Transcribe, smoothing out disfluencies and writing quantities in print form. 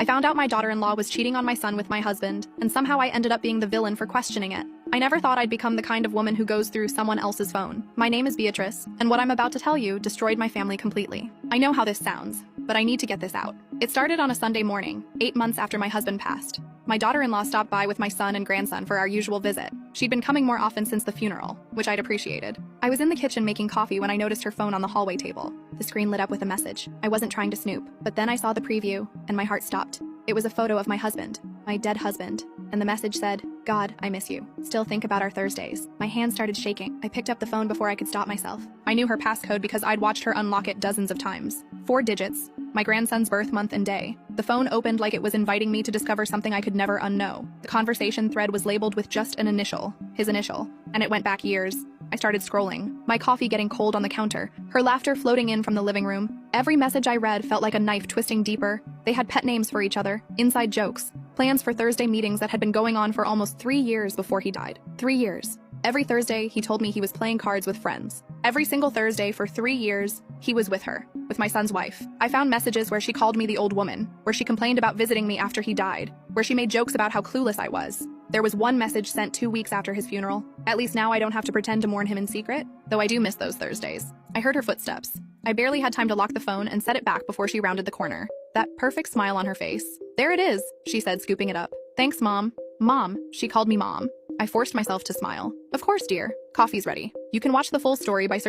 I found out my daughter-in-law was cheating on my son with my husband, and somehow I ended up being the villain for questioning it. I never thought I'd become the kind of woman who goes through someone else's phone. My name is Beatrice, and what I'm about to tell you destroyed my family completely. I know how this sounds, but I need to get this out. It started on a Sunday morning, 8 months after my husband passed. My daughter-in-law stopped by with my son and grandson for our usual visit. She'd been coming more often since the funeral, which I'd appreciated. I was in the kitchen making coffee when I noticed her phone on the hallway table. The screen lit up with a message. I wasn't trying to snoop, but then I saw the preview, and my heart stopped. It was a photo of my husband, my dead husband, and the message said, "God, I miss you. Still think about our Thursdays." My hand started shaking. I picked up the phone before I could stop myself. I knew her passcode because I'd watched her unlock it dozens of times. 4 digits. My grandson's birth month and day. The phone opened like it was inviting me to discover something I could never unknow. The conversation thread was labeled with just an initial, his initial, and it went back years. I started scrolling, my coffee getting cold on the counter, her laughter floating in from the living room. Every message I read felt like a knife twisting deeper. They had pet names for each other, inside jokes, plans for Thursday meetings that had been going on for almost 3 years before he died. 3 years. Every Thursday, he told me he was playing cards with friends. Every single Thursday for 3 years, he was with her, with my son's wife. I found messages where she called me the old woman, where she complained about visiting me after he died, where she made jokes about how clueless I was. There was one message sent 2 weeks after his funeral. At least now I don't have to pretend to mourn him in secret, though I do miss those Thursdays. I heard her footsteps. I barely had time to lock the phone and set it back before she rounded the corner. That perfect smile on her face. "There it is," she said, scooping it up. "Thanks, Mom." Mom, she called me Mom. I forced myself to smile. "Of course, dear. Coffee's ready. You can watch the full story by searching